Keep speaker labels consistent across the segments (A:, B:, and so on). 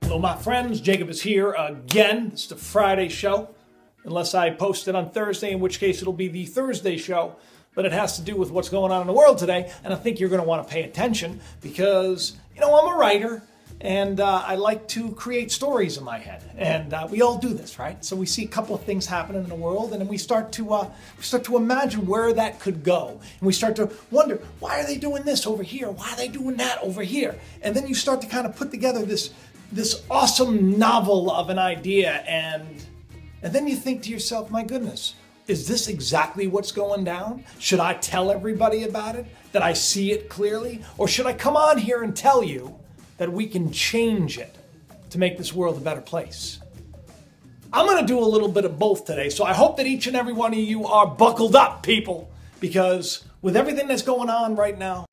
A: Hello, my friends. Jacob is here again. It's the Friday show, unless I post it on Thursday, in which case it'll be the Thursday show. But it has to do with what's going on in the world today, and I think you're going to want to pay attention because, you know, I'm a writer, and I like to create stories in my head, and we all do this, right? So we see a couple of things happening in the world, and then we start to imagine where that could go, and we start to wonder, why are they doing this over here? Why are they doing that over here? And then you start to kind of put together this awesome novel of an idea, and then you think to yourself, my goodness, is this exactly what's going down? Should I tell everybody about it, that I see it clearly? Or should I come on here and tell you that we can change it to make this world a better place? I'm going to do a little bit of both today, so I hope that each and every one of you are buckled up, people, because with everything that's going on right now,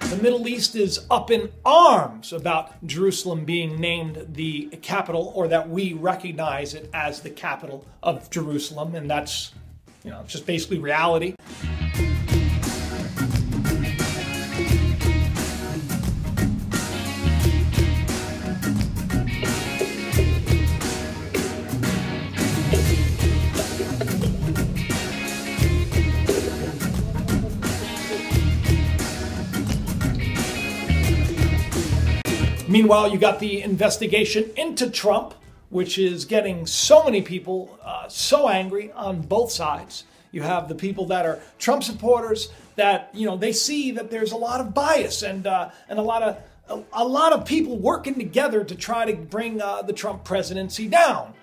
A: the Middle East is up in arms about Jerusalem being named the capital, or that we recognize it as the capital of Jerusalem, and that's, you know, just basically reality. Meanwhile, you got the investigation into Trump, which is getting so many people so angry on both sides. You have the people that are Trump supporters that, you know, they see that there's a lot of bias and a lot of people working together to try to bring the Trump presidency down.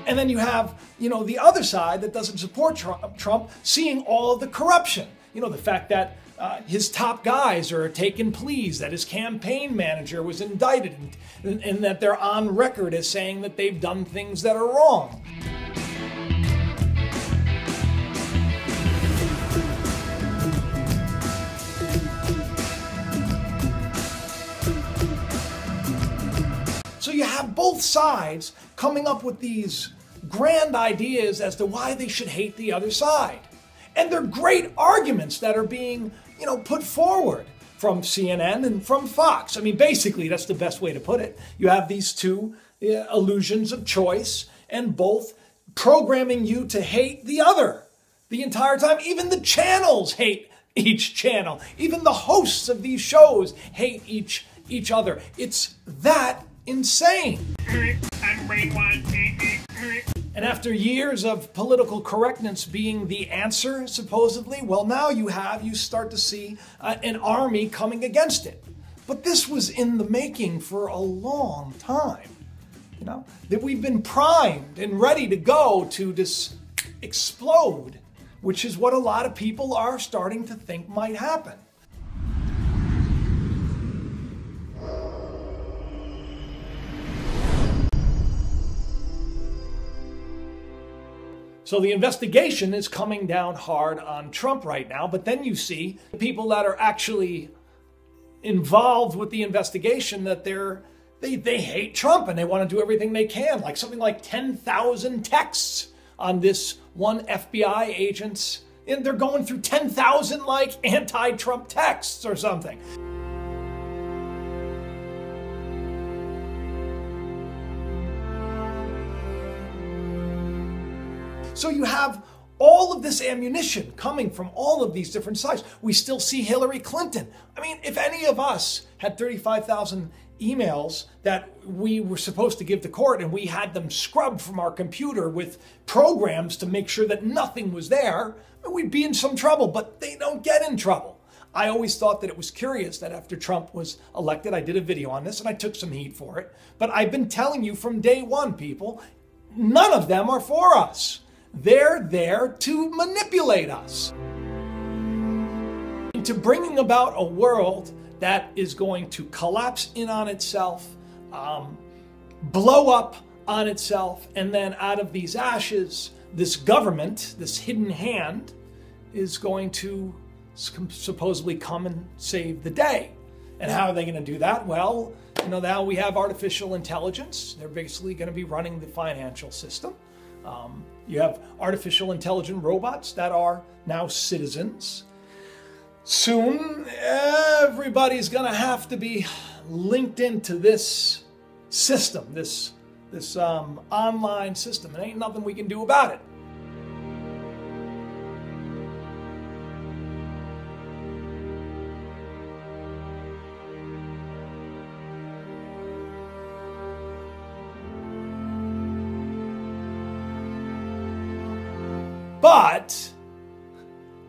A: And then you have, you know, the other side that doesn't support Trump seeing all of the corruption. You know, the fact that his top guys are taking pleas, that his campaign manager was indicted, and that they're on record as saying that they've done things that are wrong. So you have both sides coming up with these grand ideas as to why they should hate the other side. And they're great arguments that are being, you know, put forward from CNN and from Fox. I mean, basically, that's the best way to put it. You have these two illusions of choice, and both programming you to hate the other the entire time. Even the channels hate each channel. Even the hosts of these shows hate each other. It's that insane. And after years of political correctness being the answer, supposedly, well, now you start to see an army coming against it. But this was in the making for a long time. You know, that we've been primed and ready to go to this explode, which is what a lot of people are starting to think might happen. So the investigation is coming down hard on Trump right now, but then you see people that are actually involved with the investigation that they hate Trump and they want to do everything they can, like something like 10,000 texts on this one FBI agent's, and they're going through 10,000 like anti-Trump texts or something. So you have all of this ammunition coming from all of these different sides. We still see Hillary Clinton. I mean, if any of us had 35,000 emails that we were supposed to give to court and we had them scrubbed from our computer with programs to make sure that nothing was there, we'd be in some trouble, but they don't get in trouble. I always thought that it was curious that after Trump was elected, I did a video on this and I took some heat for it, but I've been telling you from day one, people, none of them are for us. They're there to manipulate us into bringing about a world that is going to collapse in on itself, blow up on itself, and then out of these ashes, this government, this hidden hand, is going to supposedly come and save the day. And how are they going to do that? Well, you know, now we have artificial intelligence. They're basically going to be running the financial system. You have artificial intelligent robots that are now citizens. Soon, everybody's going to have to be linked into this system, this online system. There ain't nothing we can do about it. But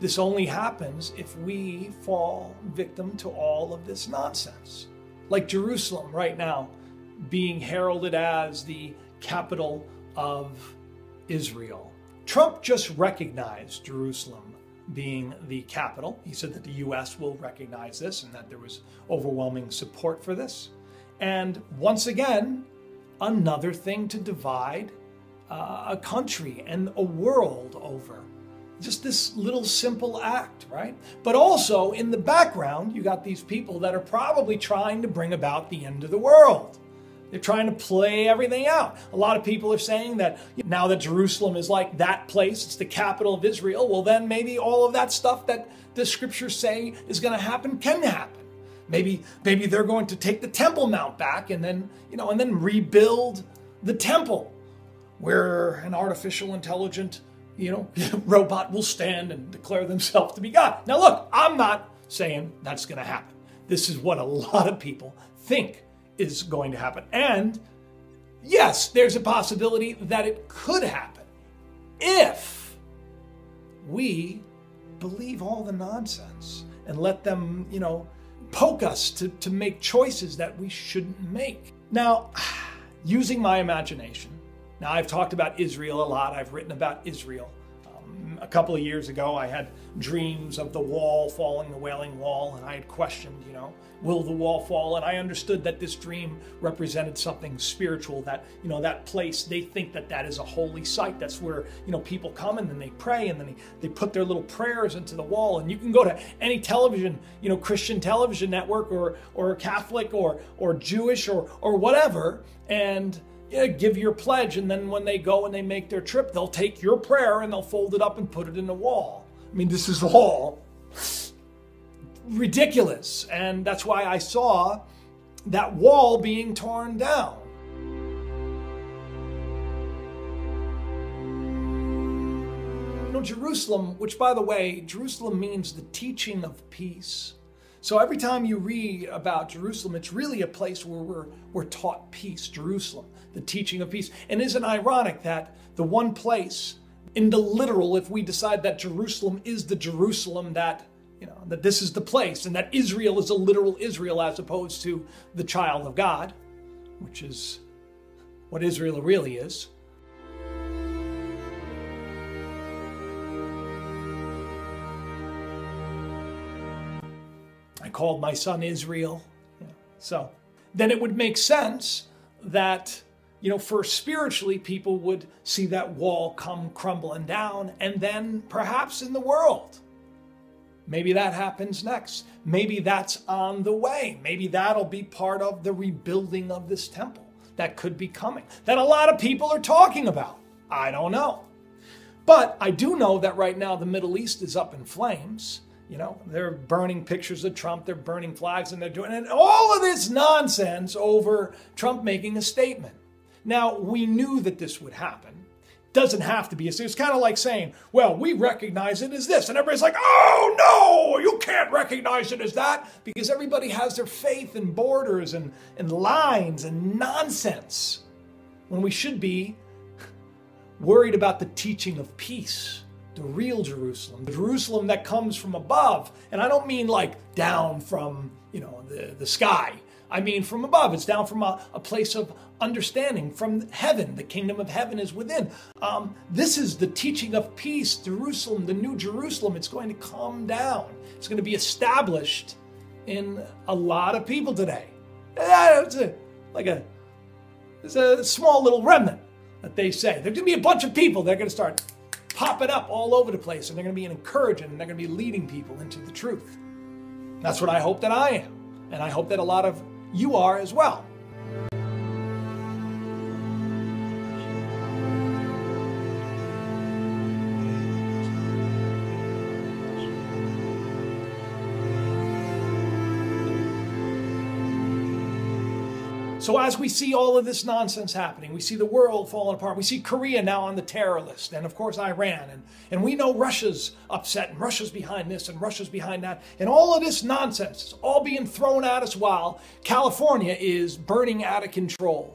A: this only happens if we fall victim to all of this nonsense. Like Jerusalem right now being heralded as the capital of Israel. Trump just recognized Jerusalem being the capital. He said that the U.S. will recognize this and that there was overwhelming support for this. And once again, another thing to divide a country and a world over. Just this little simple act, right? But also in the background, you got these people that are probably trying to bring about the end of the world. They're trying to play everything out. A lot of people are saying that now that Jerusalem is like that place, it's the capital of Israel, well then maybe all of that stuff that the scriptures say is going to happen can happen. Maybe they're going to take the Temple Mount back and then, and then rebuild the temple, where an artificial intelligent, robot will stand and declare themselves to be God. Now look, I'm not saying that's going to happen. This is what a lot of people think is going to happen. And yes, there's a possibility that it could happen if we believe all the nonsense and let them, poke us to make choices that we shouldn't make. Now, using my imagination, now, I've talked about Israel a lot. I've written about Israel. A couple of years ago, I had dreams of the wall falling, the Wailing Wall, and I had questioned, will the wall fall? And I understood that this dream represented something spiritual, that, that place, they think that is a holy site. That's where, people come and then they pray and then they put their little prayers into the wall. And you can go to any television, Christian television network or Catholic or Jewish or whatever, and give your pledge, and then when they go and they make their trip, they'll take your prayer and they'll fold it up and put it in the wall. I mean, this is all ridiculous, and that's why I saw that wall being torn down. Jerusalem, which by the way, Jerusalem means the teaching of peace. So every time you read about Jerusalem, it's really a place where we're taught peace, Jerusalem, the teaching of peace. And isn't it ironic that the one place, in the literal, if we decide that Jerusalem is the Jerusalem that, that this is the place, and that Israel is a literal Israel as opposed to the child of God, which is what Israel really is. I called my son Israel. So then it would make sense that, for spiritually, people would see that wall come crumbling down, and then perhaps in the world, maybe that happens next. Maybe that's on the way. Maybe that'll be part of the rebuilding of this temple that could be coming, that a lot of people are talking about. I don't know. But I do know that right now the Middle East is up in flames. They're burning pictures of Trump, they're burning flags, and they're doing and all of this nonsense over Trump making a statement. Now, we knew that this would happen. Doesn't have to be. It's kind of like saying, well, we recognize it as this. And everybody's like, oh, no, you can't recognize it as that. Because everybody has their faith in borders and lines and nonsense. When we should be worried about the teaching of peace. The real Jerusalem, the Jerusalem that comes from above. And I don't mean like down from, the sky. I mean from above. It's down from a place of understanding, from heaven. The kingdom of heaven is within. This is the teaching of peace, Jerusalem, the new Jerusalem. It's going to come down. It's going to be established in a lot of people today. It's a small little remnant that they say. There's going to be a bunch of people that are going to start popping up all over the place, and they're going to be encouraging, and they're going to be leading people into the truth. That's what I hope that I am, and I hope that a lot of you are as well. So as we see all of this nonsense happening, we see the world falling apart, we see Korea now on the terror list, and of course Iran, and we know Russia's upset, and Russia's behind this, and Russia's behind that, and all of this nonsense is all being thrown at us while California is burning out of control.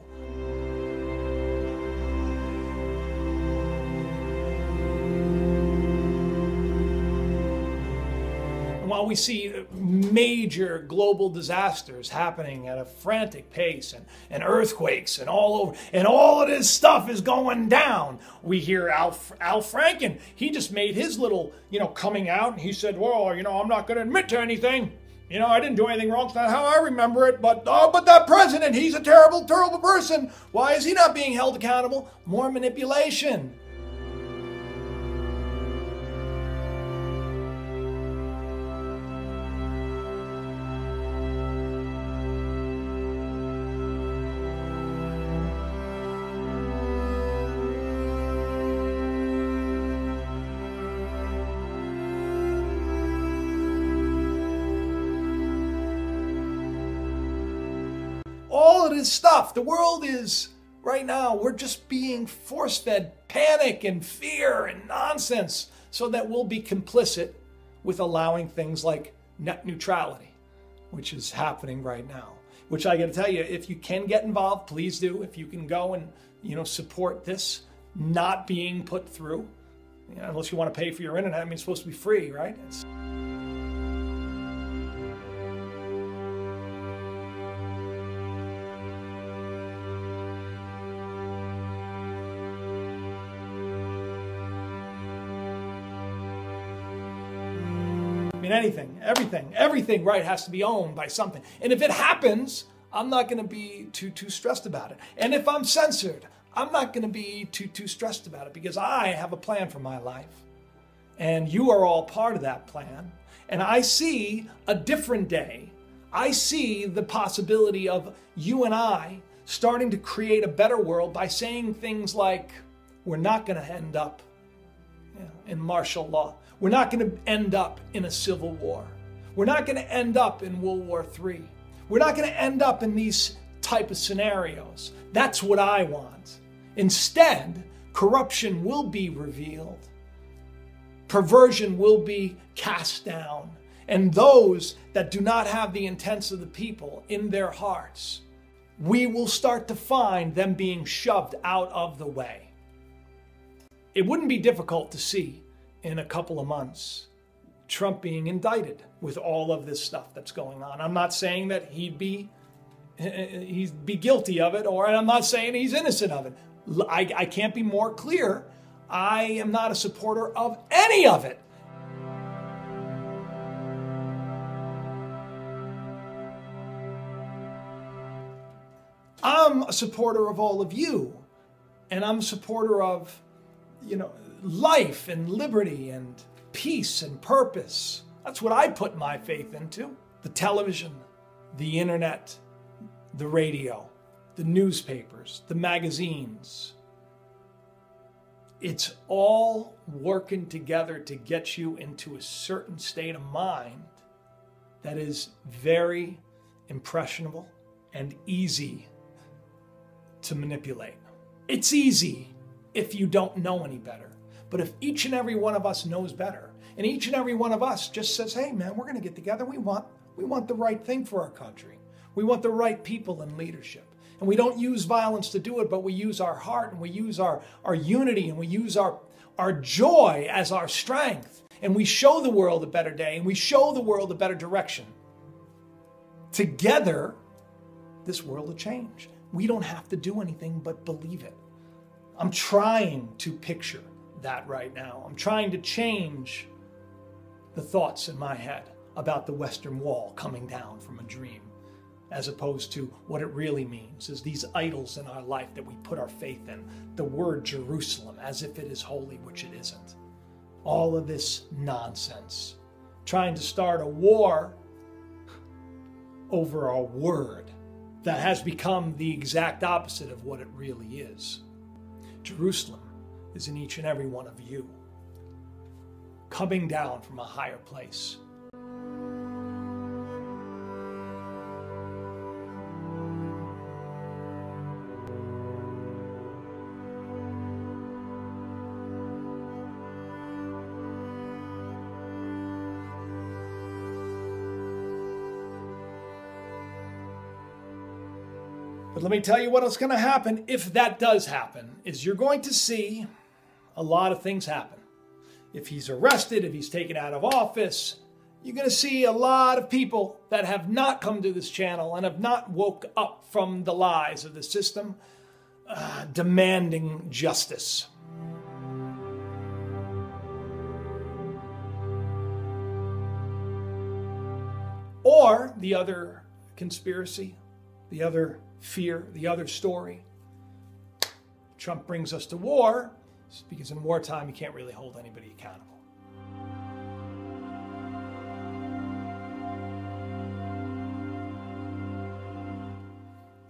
A: While we see major global disasters happening at a frantic pace and earthquakes and all over, and all of this stuff is going down, we hear Al Franken. He just made his little, coming out, and he said, well, I'm not going to admit to anything. I didn't do anything wrong. It's not how I remember it. But that president, he's a terrible, terrible person. Why is he not being held accountable? More manipulation. All of this stuff, the world is, right now, we're just being force-fed panic and fear and nonsense so that we'll be complicit with allowing things like net neutrality, which is happening right now. Which I got to tell you, if you can get involved, please do. If you can go and, support this not being put through, unless you want to pay for your internet. I mean, it's supposed to be free, right? Anything, everything, right, has to be owned by something. And if it happens, I'm not going to be too stressed about it. And if I'm censored, I'm not going to be too stressed about it, because I have a plan for my life. And you are all part of that plan. And I see a different day. I see the possibility of you and I starting to create a better world by saying things like, we're not going to end up in martial law. We're not going to end up in a civil war. We're not going to end up in World War III. We're not going to end up in these type of scenarios. That's what I want. Instead, corruption will be revealed. Perversion will be cast down. And those that do not have the intents of the people in their hearts, we will start to find them being shoved out of the way. It wouldn't be difficult to see in a couple of months Trump being indicted with all of this stuff that's going on. I'm not saying that he'd be guilty of it, or I'm not saying he's innocent of it. I can't be more clear. I am not a supporter of any of it. I'm a supporter of all of you, and I'm a supporter of, life and liberty and peace and purpose. That's what I put my faith into. The television, the internet, the radio, the newspapers, the magazines. It's all working together to get you into a certain state of mind that is very impressionable and easy to manipulate. It's easy if you don't know any better. But if each and every one of us knows better, and each and every one of us just says, hey man, we're going to get together. We want the right thing for our country. We want the right people in leadership. And we don't use violence to do it, but we use our heart, and we use our unity, and we use our joy as our strength. And we show the world a better day, and we show the world a better direction. Together, this world will change. We don't have to do anything but believe it. I'm trying to picture that right now. I'm trying to change the thoughts in my head about the Western Wall coming down from a dream, as opposed to what it really means is these idols in our life that we put our faith in. The word Jerusalem as if it is holy, which it isn't. All of this nonsense. Trying to start a war over a word that has become the exact opposite of what it really is. Jerusalem is in each and every one of you, coming down from a higher place. let me tell you what's going to happen if that does happen, is you're going to see a lot of things happen. If he's arrested, if he's taken out of office, you're going to see a lot of people that have not come to this channel and have not woke up from the lies of the system, demanding justice. Or the other conspiracy, the other fear, the other story. Trump brings us to war because in wartime you can't really hold anybody accountable.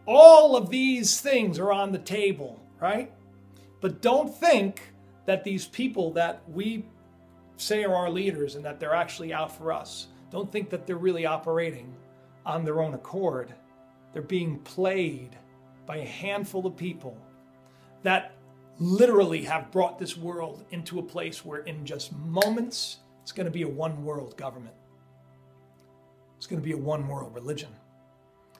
A: All of these things are on the table, right? But don't think that these people that we say are our leaders and that they're actually out for us, don't think that they're really operating on their own accord. They're being played by a handful of people that literally have brought this world into a place where in just moments, it's going to be a one world government. It's going to be a one world religion.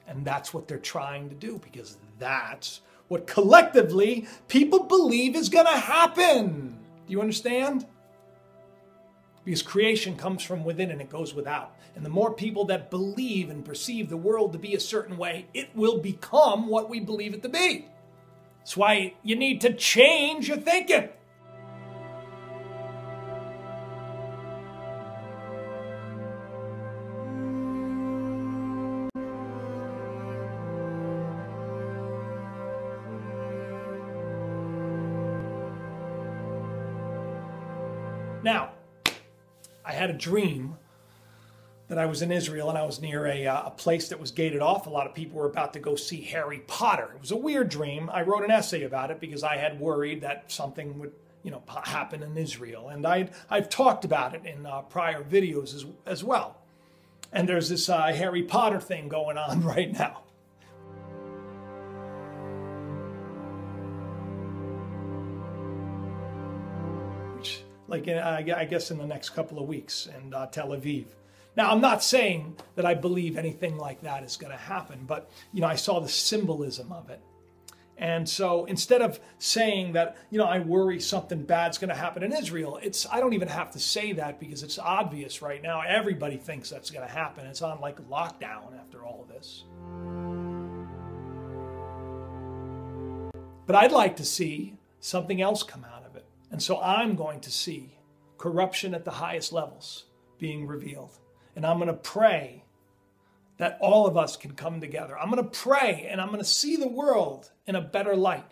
A: And that's what they're trying to do because that's what collectively people believe is going to happen. Do you understand? Because creation comes from within and it goes without. And the more people that believe and perceive the world to be a certain way, it will become what we believe it to be. That's why you need to change your thinking. Now, I had a dream that I was in Israel and I was near a place that was gated off. A lot of people were about to go see Harry Potter. It was a weird dream. I wrote an essay about it because I had worried that something would, happen in Israel. And I've talked about it in prior videos as well. And there's this Harry Potter thing going on right now. I guess in the next couple of weeks in Tel Aviv. Now, I'm not saying that I believe anything like that is going to happen, but, I saw the symbolism of it. And so instead of saying that, I worry something bad's going to happen in Israel, I don't even have to say that because it's obvious right now. Everybody thinks that's going to happen. It's on like lockdown after all of this. But I'd like to see something else come out of it. And so I'm going to see corruption at the highest levels being revealed. And I'm going to pray that all of us can come together. I'm going to pray and I'm going to see the world in a better light.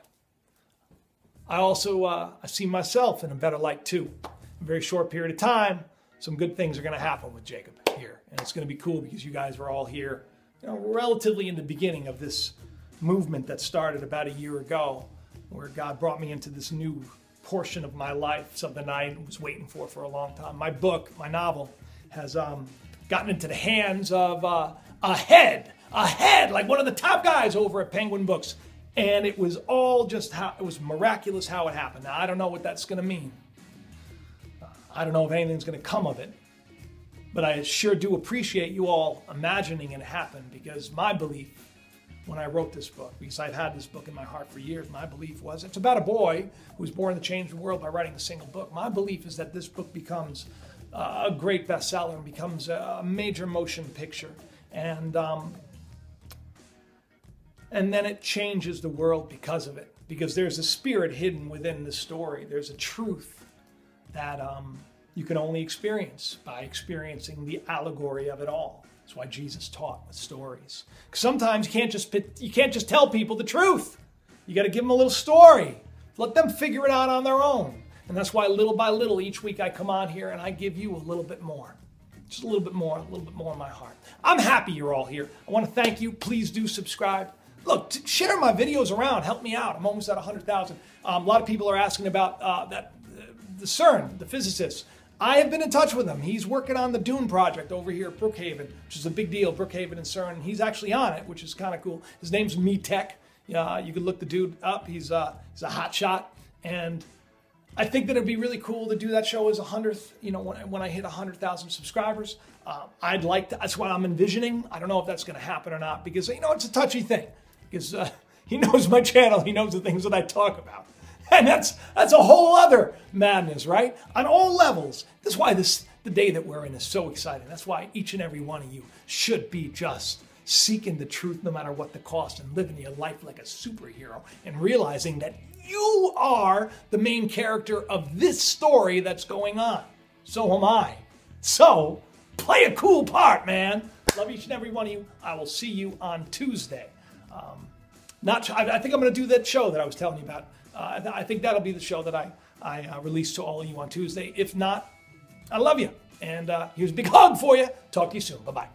A: I also I see myself in a better light too. In a very short period of time, some good things are going to happen with Jacob here. And it's going to be cool because you guys are all here, relatively in the beginning of this movement that started about a year ago, where God brought me into this new portion of my life, something I was waiting for a long time. My book, my novel, has gotten into the hands of a head, like one of the top guys over at Penguin Books. And it was all just it was miraculous how it happened. Now, I don't know what that's going to mean. I don't know if anything's going to come of it. But I sure do appreciate you all imagining it happen, because my belief when I wrote this book, because I've had this book in my heart for years, my belief was, it's about a boy who was born to change the world by writing a single book. My belief is that this book becomes a great bestseller and becomes a major motion picture. And then it changes the world because of it. Because there's a spirit hidden within the story. There's a truth that you can only experience by experiencing the allegory of it all. That's why Jesus taught with stories. Because sometimes you can't just tell people the truth. You got to give them a little story. Let them figure it out on their own. And that's why little by little each week I come on here and I give you a little bit more. Just a little bit more in my heart. I'm happy you're all here. I want to thank you. Please do subscribe. Look, share my videos around. Help me out. I'm almost at 100,000. A lot of people are asking about the CERN, the physicist. I have been in touch with him. He's working on the Dune project over here at Brookhaven, which is a big deal, Brookhaven and CERN. He's actually on it, which is kind of cool. His name's MeTech. You can look the dude up. He's a hot shot. And I think that it'd be really cool to do that show as 100th, when I hit 100,000 subscribers. I'd like to, that's what I'm envisioning. I don't know if that's going to happen or not, because, it's a touchy thing. Because, He knows my channel. He knows the things that I talk about. And that's a whole other madness, right? On all levels. That's why the day that we're in is so exciting. That's why each and every one of you should be just seeking the truth no matter what the cost and living your life like a superhero and realizing that you are the main character of this story that's going on. So am I. So play a cool part, man. Love each and every one of you. I will see you on Tuesday. I think I'm going to do that show that I was telling you about. I think that'll be the show that I release to all of you on Tuesday. If not, I love you. And here's a big hug for you. Talk to you soon. Bye-bye.